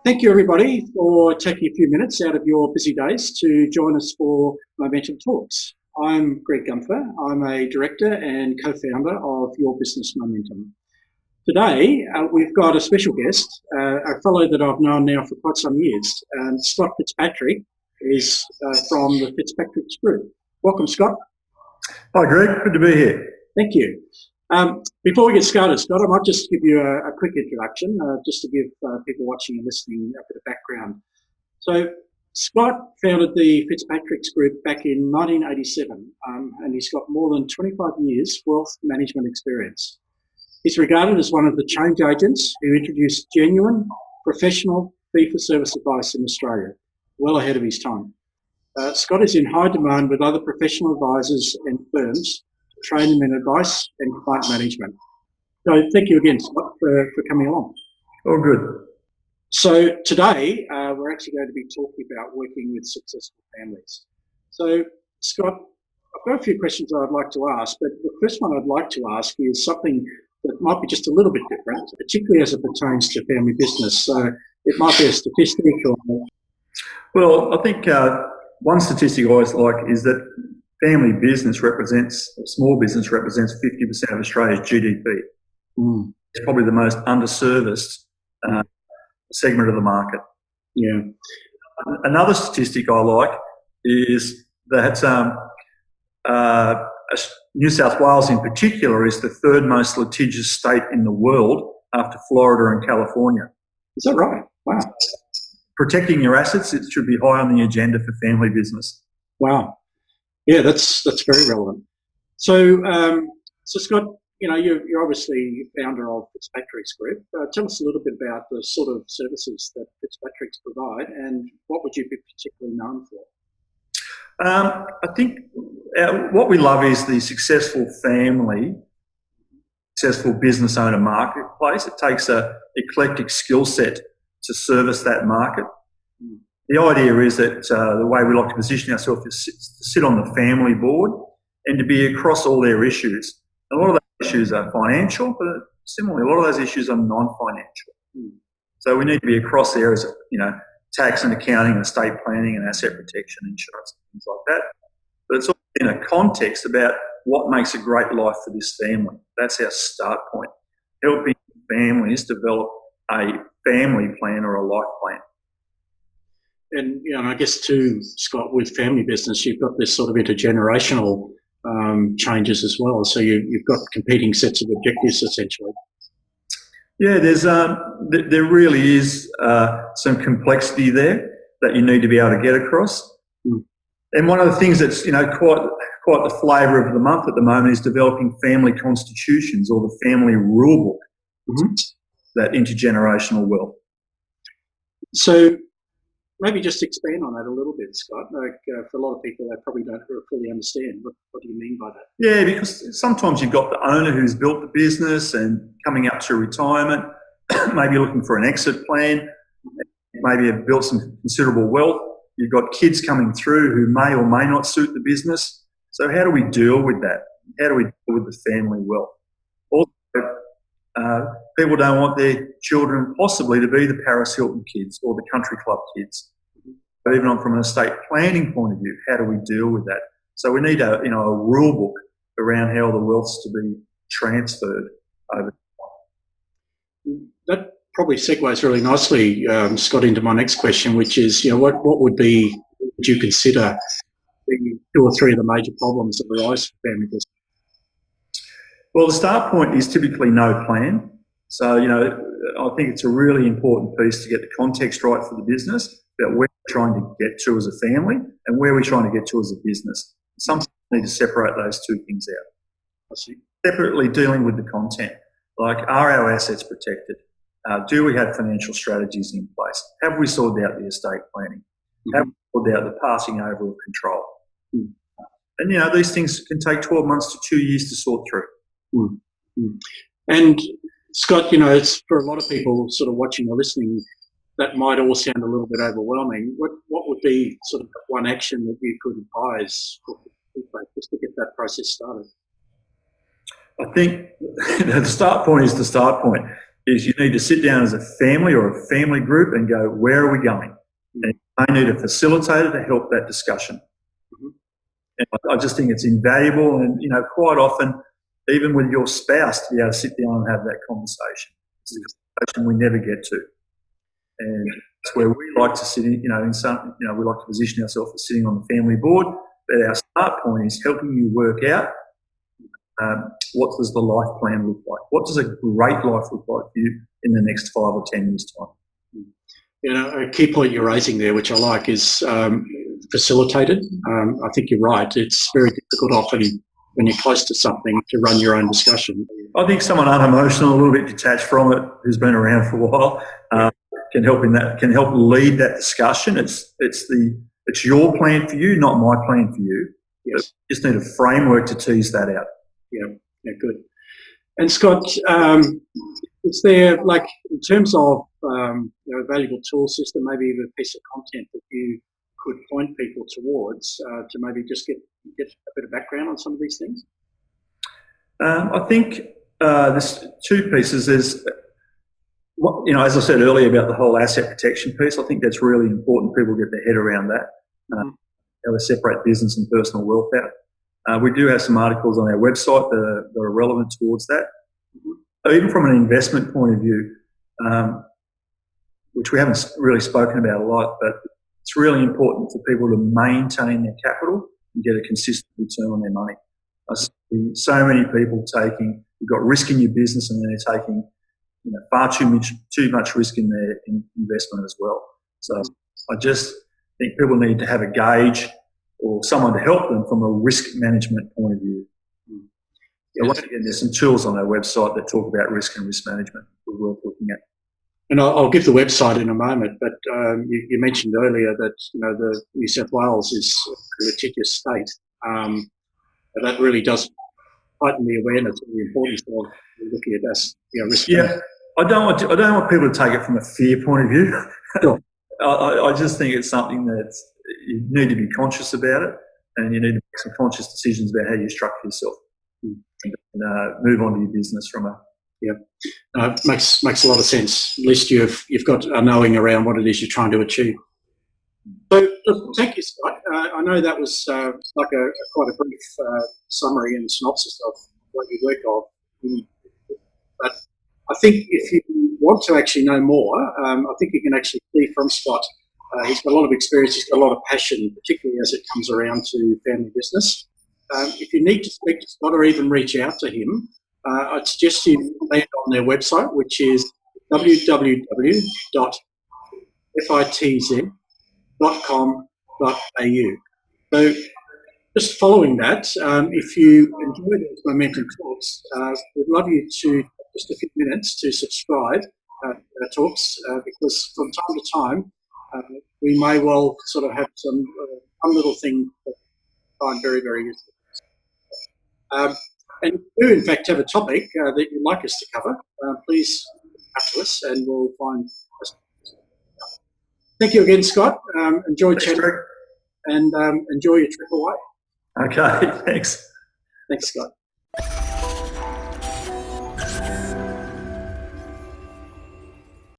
Thank you, everybody, for taking a few minutes out of your busy days to join us for Momentum Talks. I'm Greg Gunther. I'm a director and co-founder of Your Business Momentum. Today, we've got a special guest, a fellow that I've known now for quite some years. Scott Fitzpatrick is from the Fitzpatricks Group. Welcome, Scott. Hi, Greg. Good to be here. Thank you. Before we get started, Scott, I might just give you a quick introduction, just to give people watching and listening a bit of background. So, Scott founded the Fitzpatricks Group back in 1987, and he's got more than 25 years wealth management experience. He's regarded as one of the change agents who introduced genuine, professional fee-for-service advice in Australia, well ahead of his time. Scott is in high demand with other professional advisors and firms to train them in advice and client management. So thank you again, Scott, for coming along. All good. So today, we're actually going to be talking about working with successful families. So, Scott, I've got a few questions I'd like to ask, but the first one I'd like to ask is something that might be just a little bit different, particularly as it pertains to family business. So it might be a statistic or... Well, I think one statistic I always like is that family business represents, or small business represents 50% of Australia's GDP. It's probably the most underserviced segment of the market. Yeah. Another statistic I like is that New South Wales in particular is the third most litigious state in the world after Florida and California. Is that right? Wow. Protecting your assets, it should be high on the agenda for family business. Wow. Yeah, that's very relevant. So, Scott, you know, you're obviously founder of Fitzpatricks Group. Tell us a little bit about the sort of services that Fitzpatricks provide and what would you be particularly known for? I think what we love is the successful family, successful business owner marketplace. It takes a eclectic skill set to service that market. The idea is that the way we like to position ourselves is to sit on the family board and to be across all their issues. A lot of those issues are financial, but similarly, a lot of those issues are non-financial. So we need to be across areas of, tax and accounting and estate planning and asset protection, insurance, things like that. But it's all in a context about what makes a great life for this family. That's our start point. Helping families develop a family plan or a life plan. And, I guess too, Scott, with family business, you've got this sort of intergenerational changes as well. So you've got competing sets of objectives, essentially. Yeah, there really is some complexity there that you need to be able to get across. And one of the things that's quite the flavour of the month at the moment is developing family constitutions or the family rule book, that intergenerational wealth. So maybe just expand on that a little bit, Scott. For a lot of people, they probably don't fully understand. What do you mean by that? Yeah, because sometimes you've got the owner who's built the business and coming up to retirement, maybe looking for an exit plan, maybe have built some considerable wealth. You've got kids coming through who may or may not suit the business. So how do we deal with that? How do we deal with the family wealth? Also, people don't want their children possibly to be the Paris Hilton kids or the country club kids. But even from an estate planning point of view, how do we deal with that? So we need a rule book around how the wealth's to be transferred over time. That probably segues really nicely, Scott, into my next question, which is, what would you consider the two or three of the major problems that arise for family business? Well, the start point is typically no plan. So, I think it's a really important piece to get the context right for the business about where we're trying to get to as a family and where we're trying to get to as a business. Sometimes we need to separate those two things out. I see. Separately dealing with the content, like are our assets protected? Do we have financial strategies in place? Have we sorted out the estate planning? Have we sorted out the passing over of control? And, these things can take 12 months to 2 years to sort through. And Scott, it's for a lot of people sort of watching or listening, that might all sound a little bit overwhelming. What would be sort of one action that you could advise just to get that process started? I think the start point is the start point. is you need to sit down as a family or a family group and go, where are we going? And you need a facilitator to help that discussion. And I just think it's invaluable, and quite often, even with your spouse, to be able to sit down and have that conversation. It's a conversation we never get to, and it's where we like to sit. We like to position ourselves as sitting on the family board. But our start point is helping you work out what does the life plan look like? What does a great life look like for you in the next 5 or 10 years' time? A key point you're raising there, which I like, is facilitated. I think you're right. It's very difficult often when you're close to something to run your own discussion. I think someone unemotional, a little bit detached from it, who's been around for a while, can help lead that discussion. It's your plan for you, not my plan for you. Yes. You just need a framework to tease that out. Yeah, good. And Scott, is there, like, in terms of a valuable tool system, maybe even a piece of content that you could point people towards to maybe just get a bit of background on some of these things? I think there's two pieces. There's, as I said earlier about the whole asset protection piece, I think that's really important. People get their head around that. How to separate business and personal wealth out. We do have some articles on our website that are relevant towards that. Even from an investment point of view, which we haven't really spoken about a lot, but it's really important for people to maintain their capital and get a consistent return on their money. I see so many people you've got risk in your business, and then they're taking far too much risk in their investment as well. So I just think people need to have a gauge or someone to help them from a risk management point of view. So once again, there's some tools on our website that talk about risk and risk management we're worth looking at. And I'll give the website in a moment, but you mentioned earlier that the New South Wales is a litigious state. That really does heighten the awareness of the importance of looking at us, risk. Yeah, I don't want people to take it from a fear point of view. Sure. I just think it's something that you need to be conscious about it, and you need to make some conscious decisions about how you structure yourself and move on to your business from a. Yeah, makes a lot of sense. At least you've got a knowing around what it is you're trying to achieve. So, thank you, Scott. I know that was like quite a brief summary and synopsis of what you work on. But I think if you want to actually know more, I think you can actually see from Scott. He's got a lot of experience. He's got a lot of passion, particularly as it comes around to family business. If you need to speak to Scott or even reach out to him, I'd suggest you land on their website, which is www.fitz.com.au. So just following that, if you enjoy those Momentum Talks, we'd love you to just a few minutes to subscribe to our talks, because from time to time we may well sort of have some one little thing that I find very, very useful. And if you do, in fact, have a topic that you'd like us to cover, please come to us and we'll find us. Thank you again, Scott. Enjoy chatting and enjoy your trip away. Okay, thanks. Thanks, Scott.